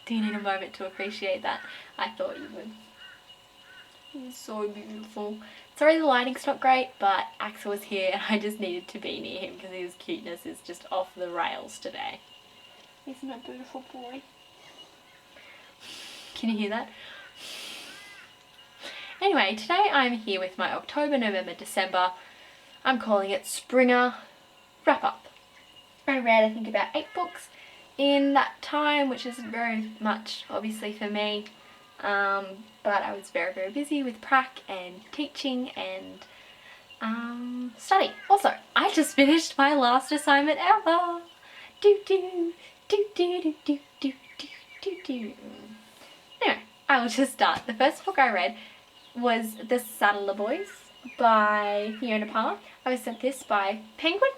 Do you need a moment to appreciate that? I thought you would. He's so beautiful. Sorry the lighting's not great, but Axel was here and I just needed to be near him because his cuteness is just off the rails today. Isn't that beautiful boy? Can you hear that? Anyway, today I'm here with my October, November, December, I'm calling it Springer wrap up. I read I think about 8 books in that time, which is very much obviously for me, but I was very, very busy with prac and teaching and study. Also, I just finished my last assignment ever. Anyway, I will just start. The first book I read was The Saddler Boys by Fiona Palmer. I was sent this by Penguin,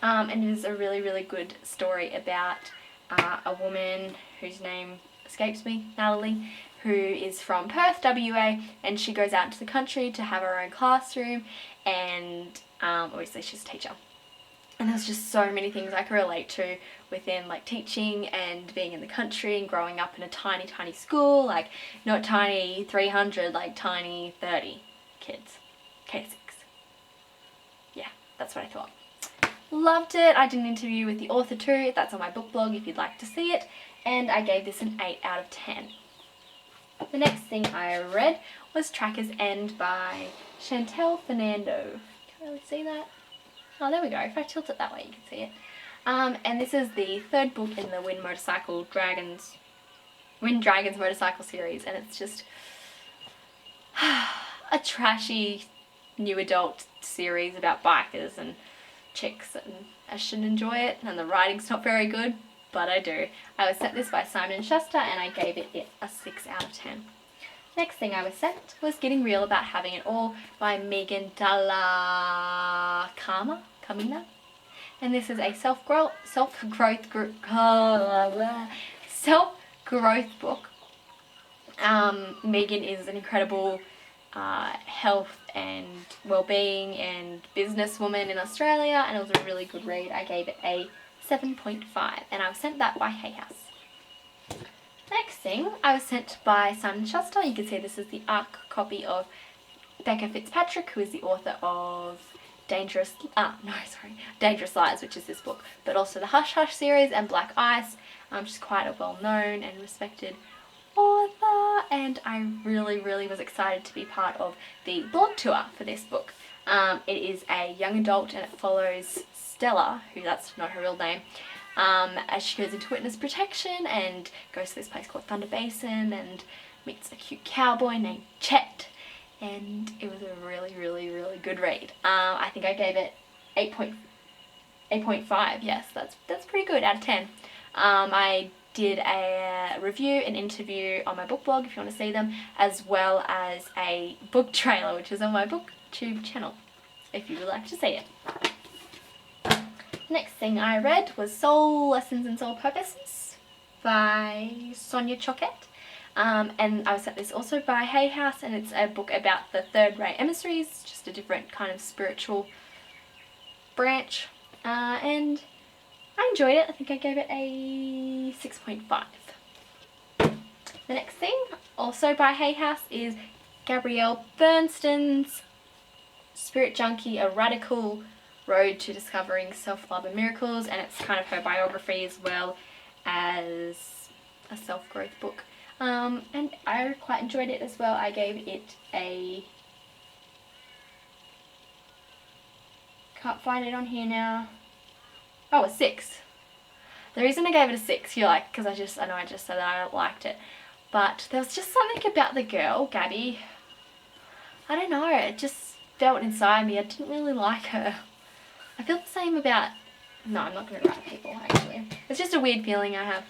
and it is a really, really good story about a woman whose name escapes me, Natalie, who is from Perth, WA, and she goes out into the country to have her own classroom, and obviously she's a teacher. And there's just so many things I can relate to within like teaching and being in the country and growing up in a tiny, tiny school, like not tiny 300, like tiny 30 kids, K6. Yeah, that's what I thought. Loved it. I did an interview with the author too. That's on my book blog if you'd like to see it. And I gave this an 8 out of 10. The next thing I read was Tracker's End by Chantel Fernando. Can't really see that. Oh, there we go. If I tilt it that way, you can see it. And this is the 3rd book in the Wind Dragons motorcycle series, and it's just a trashy new adult series about bikers and chicks, and I should enjoy it, and the writing's not very good, but I do. I was sent this by Simon & Schuster, and I gave it a 6 out of 10. Next thing I was sent was Getting Real About Having It All by Megan Dalla Camina. And this is a self-growth book. Megan is an incredible health and well-being and businesswoman in Australia, and it was a really good read. I gave it a 7.5, and I was sent that by Hay House. Next thing I was sent by Simon & Schuster. You can see this is the ARC copy of Becca Fitzpatrick, who is the author of Dangerous Lies, which is this book, but also the Hush Hush series and Black Ice. She's quite a well-known and respected author, and I really, really was excited to be part of the blog tour for this book. It is a young adult, and it follows Stella, who that's not her real name, as she goes into witness protection and goes to this place called Thunder Basin and meets a cute cowboy named Chet, and it was a really, really, really good read. I think I gave it 8.5. Yes, that's pretty good out of 10. I did a review and interview on my book blog if you want to see them, as well as a book trailer which is on my BookTube channel if you would like to see it. Next thing I read was Soul Lessons and Soul Purposes by Sonia Choquette. And I was sent this also by Hay House, and it's a book about the Third Ray Emissaries, just a different kind of spiritual branch, and I enjoyed it. I think I gave it a 6.5. The next thing, also by Hay House, is Gabrielle Bernstein's Spirit Junkie, A Radical Road to Discovering Self-Love and Miracles, and it's kind of her biography as well as a self-growth book. And I quite enjoyed it as well. I gave it a... can't find it on here now. Oh, a 6. The reason I gave it a 6, you're like, because I know I just said that I liked it, but there was just something about the girl, Gabby. I don't know, it just felt inside me. I didn't really like her. I feel the same about... no, I'm not going to write people, actually. It's just a weird feeling I have.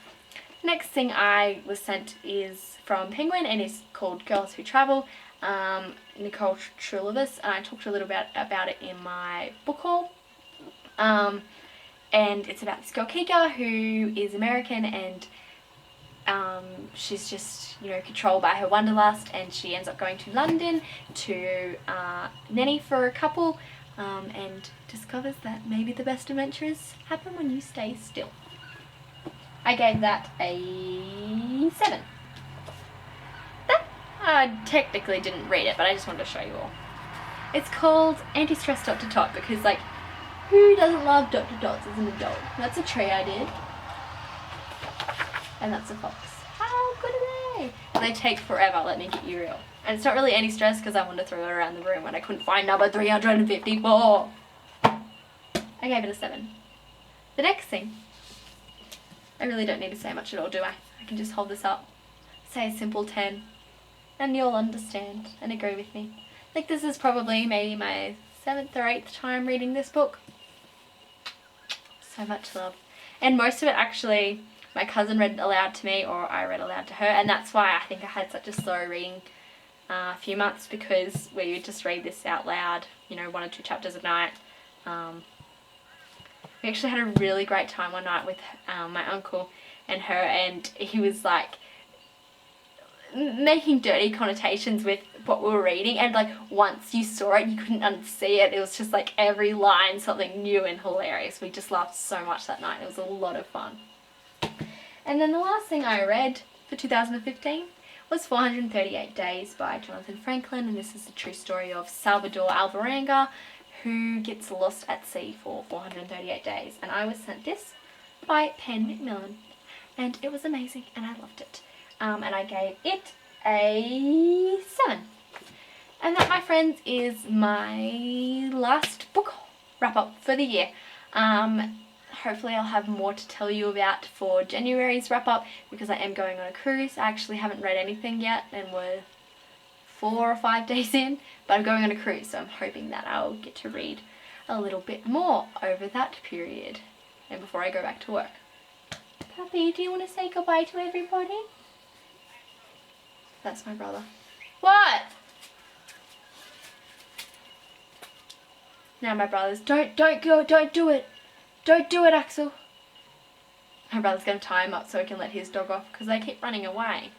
Next thing I was sent is from Penguin, and it's called Girls Who Travel, Nicole Trulovis, and I talked a little bit about it in my book haul. And it's about this girl Kika who is American, and she's just, you know, controlled by her wanderlust, and she ends up going to London to nanny for a couple, and discovers that maybe the best adventures happen when you stay still. I gave that a 7. That, I technically didn't read it, but I just wanted to show you all. It's called Anti-Stress Dr. Tot because, like, who doesn't love Dr. Tots as an adult? That's a tree I did. And that's a fox. How good are they? They take forever, let me get you real. And it's not really any stress because I wanted to throw it around the room when I couldn't find number 354. I gave it a 7. The next thing, I really don't need to say much at all, do I? I can just hold this up, say a simple 10, and you'll understand and agree with me. Like, this is probably maybe my 7th or 8th time reading this book. So much love. And most of it actually, my cousin read aloud to me or I read aloud to her, and that's why I think I had such a slow reading few months, because we would just read this out loud, you know, 1 or 2 chapters a night. We actually had a really great time one night with my uncle and her, and he was like making dirty connotations with what we were reading, and like once you saw it you couldn't unsee it. It was just like every line something new and hilarious. We just laughed so much that night. It was a lot of fun. And then the last thing I read for 2015 was 438 Days by Jonathan Franklin, and this is the true story of Salvador Alvarenga, who gets lost at sea for 438 days. And I was sent this by Pen Macmillan, and it was amazing and I loved it. And I gave it a 7. And that, my friends, is my last book wrap up for the year. Hopefully I'll have more to tell you about for January's wrap up, because I am going on a cruise. I actually haven't read anything yet and we're 4 or 5 days in, but I'm going on a cruise, so I'm hoping that I'll get to read a little bit more over that period and before I go back to work. Puppy, do you want to say goodbye to everybody? That's my brother. What? Now my brother's, don't go, don't do it. Don't do it, Axel. My brother's going to tie him up so he can let his dog off because they keep running away.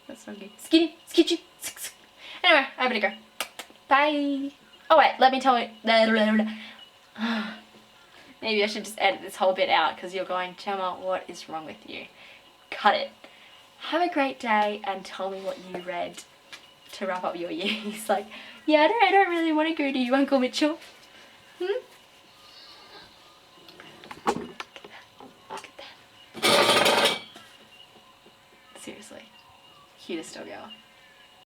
That's not good. Skitty, skitchy. Anyway, I better go. Bye. Oh wait, let me tell you. Maybe I should just edit this whole bit out because you're going, Gemma, what is wrong with you? Cut it. Have a great day and tell me what you read to wrap up your year. He's like, yeah, I don't really want to go to you, Uncle Mitchell. Look at that. Seriously. Cutest dog ever.